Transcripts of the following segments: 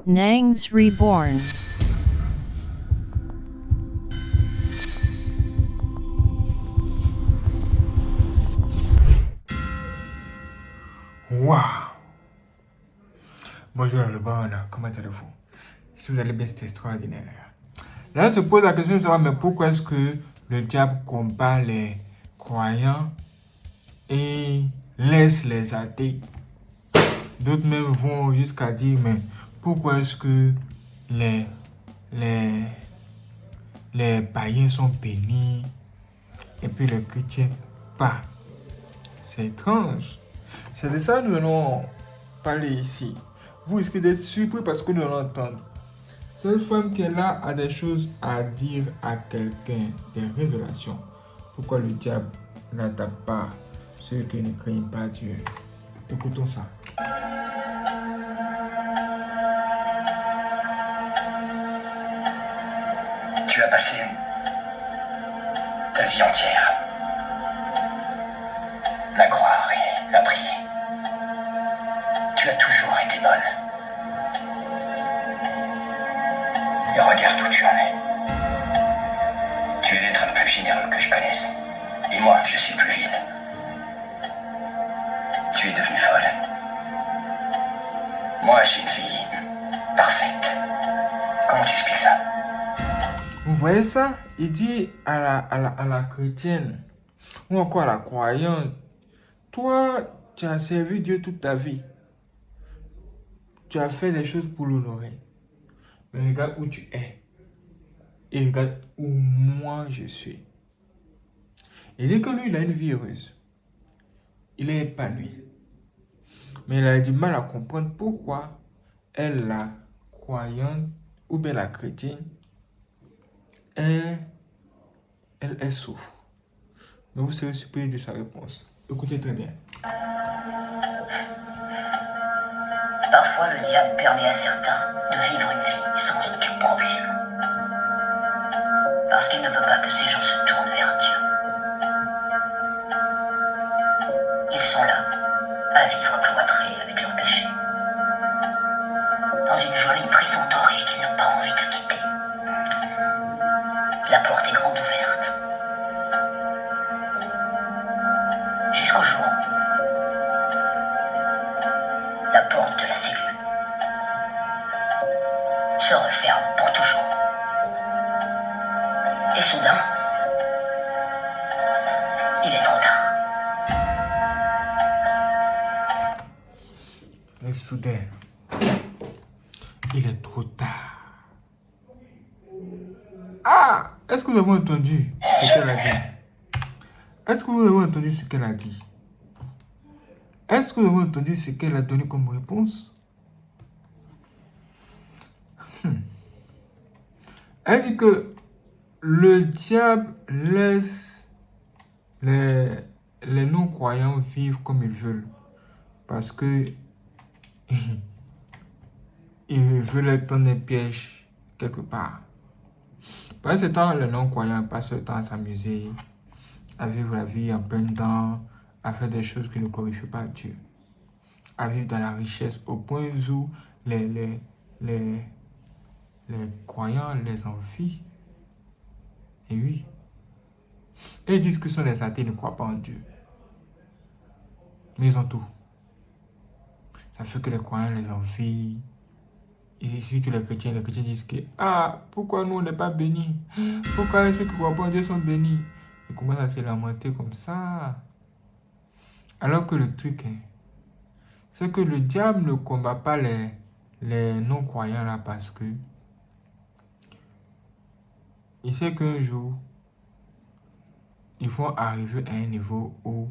Nangs Reborn. Waouh! Bonjour le bon, comment allez-vous? Si vous allez bien, c'est extraordinaire. Là, on se pose la question de savoir, mais pourquoi est-ce que le diable combat les croyants et laisse les athées? D'autres même vont jusqu'à dire, mais pourquoi est-ce que les, les, les païens sont bénis et puis les chrétiens pas? C'est étrange. C'est de ça que nous allons parler ici. Vous risquez d'être surpris parce que nous allons entendre. Cette femme qui est là a des choses à dire à quelqu'un, des révélations. Pourquoi le diable n'attaque pas ceux qui ne craignent pas Dieu? Écoutons ça. Tu as passé ta vie entière la croire et la prier. Tu as toujours été bonne. Et regarde où tu en es. Tu es l'être le plus généreux que je connaisse. Et moi, je suis plus vil. Tu es devenue folle. Moi, j'ai une vie parfaite. Comment tu expliques ça? Vous voyez ça? Il dit à la chrétienne ou encore à la croyante, toi, tu as servi Dieu toute ta vie. Tu as fait des choses pour l'honorer. Mais regarde où tu es. Et regarde où moi je suis. Il dit que lui, il a une vie heureuse. Il est épanoui. Mais il a du mal à comprendre pourquoi elle, la croyante, ou bien la chrétienne, elle souffre. Mais vous serez surpris de sa réponse. Écoutez très bien. Parfois, le diable permet à certains de vivre une vie sans aucun problème. Parce qu'il ne veut pas que ces gens se tournent vers Dieu. Ils sont là, à vivre cloîtrés avec leurs péchés. Dans une jolie prison dorée qu'ils n'ont pas envie de quitter. La porte est grande ouverte. Jusqu'au jour où la porte de la cellule se referme pour toujours. Et soudain, il est trop tard. Et soudain, il est trop tard. Ah! Est-ce que vous avez entendu ce qu'elle a dit? Est-ce que vous avez entendu ce qu'elle a dit? Est-ce que vous avez entendu ce qu'elle a donné comme réponse? Elle dit que le diable laisse les non-croyants vivre comme ils veulent. Parce que il veut leur tendre un piège quelque part. Pendant ce temps, les non-croyants passent le temps à s'amuser, à vivre la vie en plein temps, à faire des choses qui ne glorifient pas Dieu, à vivre dans la richesse au point où les croyants les envient. Et oui. Et ils disent que ce sont les athées qui ne croient pas en Dieu. Mais ils ont tout. Ça fait que les croyants les envient. Et surtout les chrétiens disent que pourquoi nous on n'est pas bénis? Pourquoi ceux qui ne croient pas en Dieu sont bénis? Ils commencent à se lamenter comme ça. Alors que le truc, c'est que le diable ne combat pas les non-croyants là parce que il sait qu'un jour, ils vont arriver à un niveau où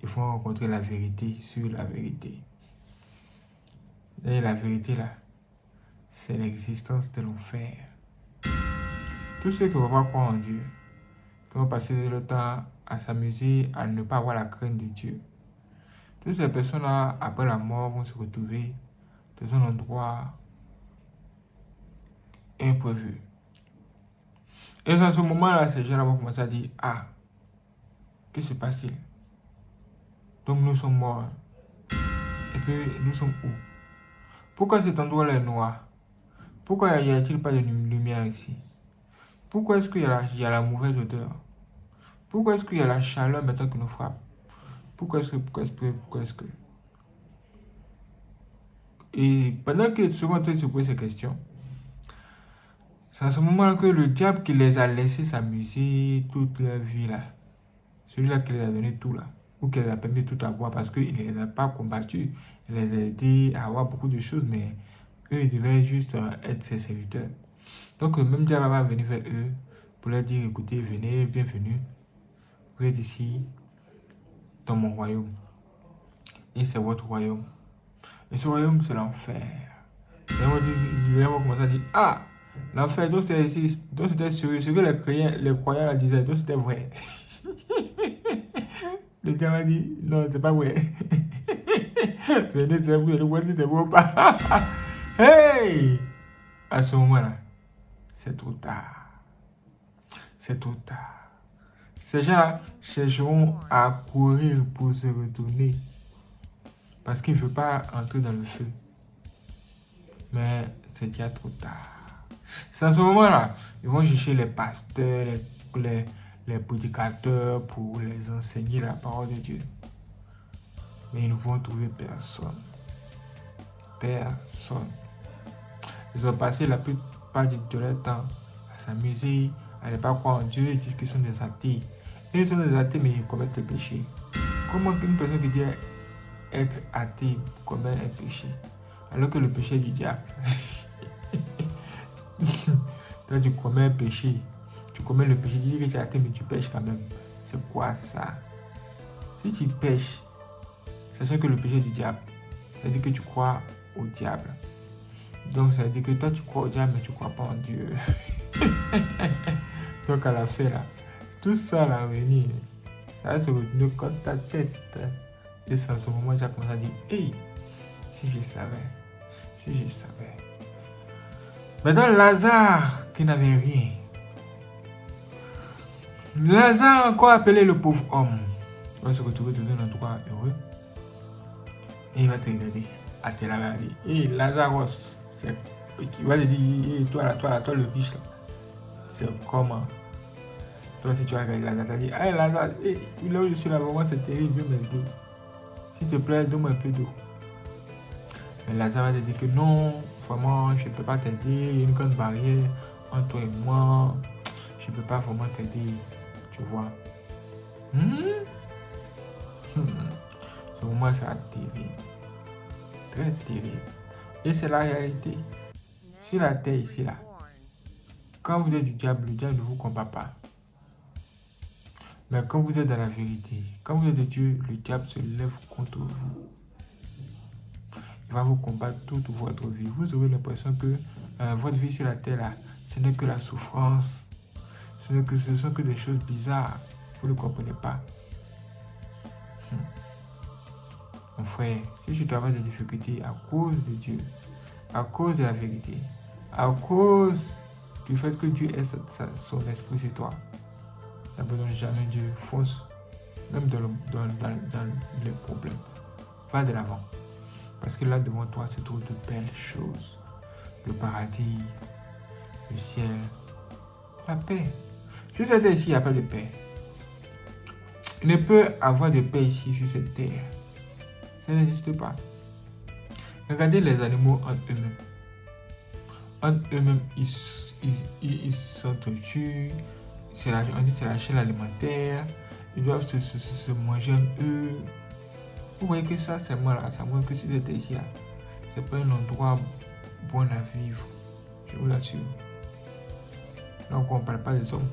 ils vont rencontrer la vérité sur la vérité. Et la vérité là, c'est l'existence de l'enfer. Tous ceux qui ne vont pas croire en Dieu, qui vont passer le temps à s'amuser, à ne pas avoir la crainte de Dieu. Toutes ces personnes-là, après la mort, vont se retrouver dans un endroit imprévu. Et à ce moment-là, ces gens-là vont commencer à dire, qu'est-ce qui se passe-t-il? Donc nous sommes morts. Et puis nous sommes où? Pourquoi cet endroit-là est noir? Pourquoi n'y a-t-il pas de lumière ici? Pourquoi est-ce qu'il y a la mauvaise odeur? Pourquoi est-ce qu'il y a la chaleur maintenant qui nous frappe? Pourquoi est-ce que... Et pendant qu'ils sont en train de se poser ces questions, c'est à ce moment que le diable qui les a laissés s'amuser toute leur vie là, celui-là qui les a donné tout là, ou qui les a permis de tout avoir parce qu'il ne les a pas combattus, il les a aidés à avoir beaucoup de choses, mais eux, ils devaient juste être ses serviteurs. Donc, le même diable va venir vers eux pour leur dire, écoutez, venez, bienvenue, vous êtes ici, dans mon royaume. Et c'est votre royaume. Et ce royaume, c'est l'enfer. Ils vont commencer à dire, ah, l'enfer, donc c'était sérieux. Ce que les croyants la disaient, donc c'était vrai. Le diable a dit, non, c'est pas vrai. Venez, c'est vous, le voici, c'est bon pas. Hey! À ce moment-là, c'est trop tard. C'est trop tard. Ces gens chercheront à courir pour se retourner. Parce qu'ils ne veulent pas entrer dans le feu. Mais c'est déjà trop tard. C'est à ce moment-là, ils vont chercher les pasteurs, les prédicateurs pour les enseigner la parole de Dieu. Mais ils ne vont trouver personne. Personne. Ils ont passé la plupart de leur temps à s'amuser, à ne pas croire en Dieu. Ils disent qu'ils sont des athées. Ils sont des athées, mais ils commettent le péché. Comment une personne qui dit être athée commet un péché, alors que le péché est du diable? Toi, tu commets un péché, tu commets le péché, tu dis que tu es athée, mais tu pêches quand même. C'est quoi ça? Si tu pêches, sachant que le péché est du diable, ça veut dire que tu crois au diable. Donc, ça veut dire que toi, tu crois au diable, mais tu ne crois pas en Dieu. Donc, à la fin, là, tout ça, là, venir, ça va se retenir contre ta tête. Et c'est à ce moment que j'ai commencé à dire, hey, si je savais. Maintenant, Lazare, qui n'avait rien. Lazare, encore appelé le pauvre homme, va se retrouver dans un endroit heureux. Et il va te regarder, à te regarder. Hey, Lazaros, il va te dire, hey, toi, le riche, là, c'est comment? Toi, si tu vas regarder Lazare, tu vas dire, hey, Lazare, hey, là où je suis là, vraiment, c'est terrible, viens m'aider. S'il te plaît, donne-moi un peu d'eau. Mais Lazare va te dire que non, vraiment, je ne peux pas t'aider. Il y a une grande barrière entre toi et moi. Je ne peux pas vraiment t'aider. Tu vois. Ce moment sera terrible. Très terrible. Et c'est la réalité. Sur la terre ici, là, quand vous êtes du diable, le diable ne vous combat pas. Mais quand vous êtes dans la vérité, quand vous êtes de Dieu, le diable se lève contre vous. Il va vous combattre toute votre vie. Vous aurez l'impression que votre vie sur la terre, là, ce n'est que la souffrance. Ce sont que des choses bizarres. Vous ne comprenez pas. Mon frère, si tu travailles des difficultés à cause de Dieu, à cause de la vérité, à cause du fait que Dieu est son esprit sur toi, n'abandonne jamais Dieu, fonce, même dans les problèmes. Va de l'avant. Parce que là devant toi se trouvent de belles choses. Le paradis, le ciel, la paix. Si cette terre ici, il n'y a pas de paix. Il ne peut avoir de paix ici sur cette terre. Ça n'existe pas. Regardez les animaux entre eux-mêmes. Entre eux-mêmes, ils s'entretuent. On dit que c'est la chaîne alimentaire. Ils doivent se manger entre eux. Vous voyez que ça, c'est moi là. Ça montre que si c'était ici, là, c'est pas un endroit bon à vivre. Je vous l'assure. Donc, on ne parle pas des hommes.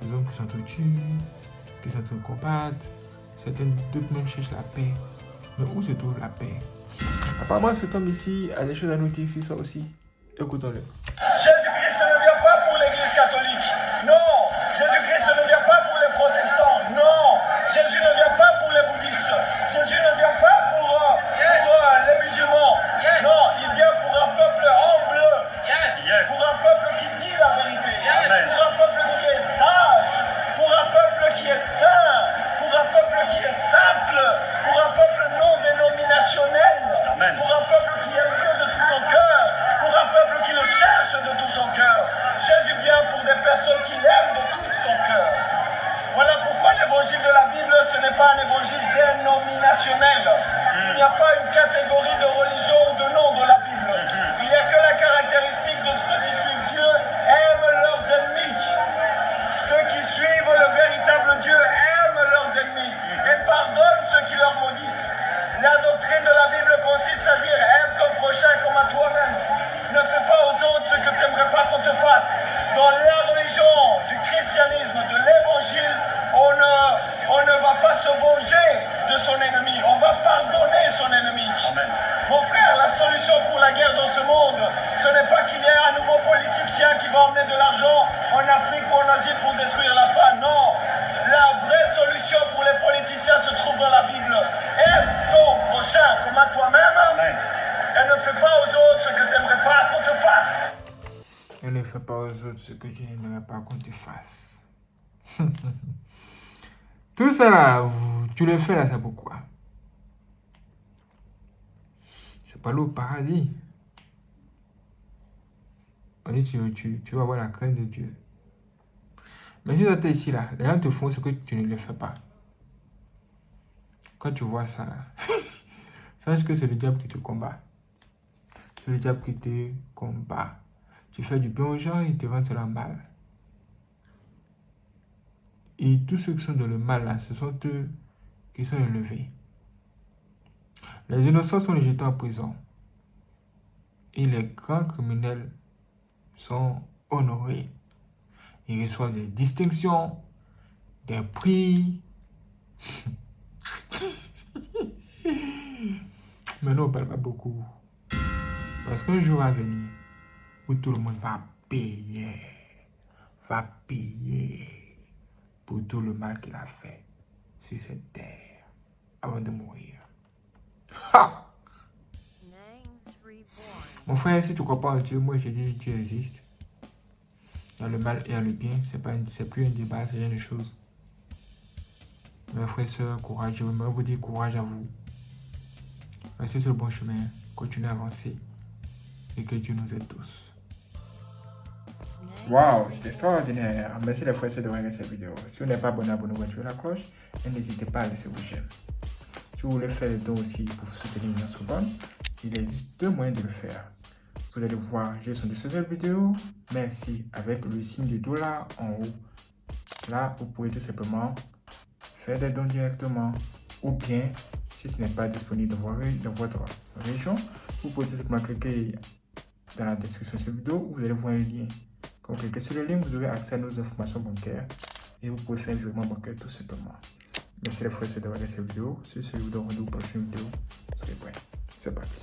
Des hommes qui s'entretuent, qui s'entrecombattent. Certains d'autres même cherchent la paix. Mais où se trouve la paix? Apparemment, cet homme ici a des choses à nous dire sur ça aussi. Écoutons-le. Jésus-Christ ne vient pas pour l'église catholique. Non. Jésus-Christ ne vient pas pour les protestants. Non. Jésus ne vient pas pour les bouddhistes. Jésus ne vient pas pour les musulmans. Non, il vient pour un peuple humble. Pour un peuple qui dit la vérité. Pour un peuple qui est sage. Pour un peuple qui est saint. Pour un peuple qui est simple. Pour un peuple non dénominationnel. Pour un peuple qui aime Dieu de tout Et ne fais pas aux autres ce que tu n'aimerais pas qu'on te fasse. Tout ça là, tu le fais là, c'est pourquoi? C'est pas le paradis. On dit tu vas avoir la crainte de Dieu. Mais si tu es ici là, les gens te font ce que tu ne le fais pas. Quand tu vois ça là, sache que c'est le diable qui te combat. C'est le diable qui te combat. Tu fais du bien aux gens, ils te rendent le mal. Et tous ceux qui sont dans le mal là, ce sont eux qui sont élevés. Les innocents sont jetés en prison. Et les grands criminels sont honorés. Ils reçoivent des distinctions, des prix. Mais non, on ne parle pas beaucoup. Parce qu'un jour va venir où tout le monde va payer pour tout le mal qu'il a fait sur cette terre avant de mourir. Ha! Mon frère, si tu crois pas en Dieu, moi je dis Dieu existe. Il y a le mal et il y a le bien, c'est plus un débat, c'est une chose. Mes frères et sœurs, courage, je voudrais vous dire courage à vous. Restez sur le bon chemin, continuez à avancer et que Dieu nous aide tous. Waouh, c'était extraordinaire. Merci les frères et sœurs de regarder cette vidéo. Si vous n'êtes pas abonné, abonnez-vous, activez la cloche et n'hésitez pas à laisser vos j'aime. Si vous voulez faire le don aussi pour soutenir notre bonne, il existe deux moyens de le faire. Vous allez voir, j'ai son de cette vidéo. Merci avec le signe de dollar en haut. Là, vous pouvez tout simplement faire des dons directement. Ou bien, si ce n'est pas disponible dans votre région, vous pouvez tout simplement cliquer dans la description de cette vidéo où vous allez voir un lien. Quand vous cliquez sur le lien, vous aurez accès à nos informations bancaires et vous pouvez faire un virement bancaire tout simplement. Merci les frères et sœurs d'avoir regardé cette vidéo. Si vous donne rendez-vous pour une prochaine vidéo, soyez prêts. C'est parti.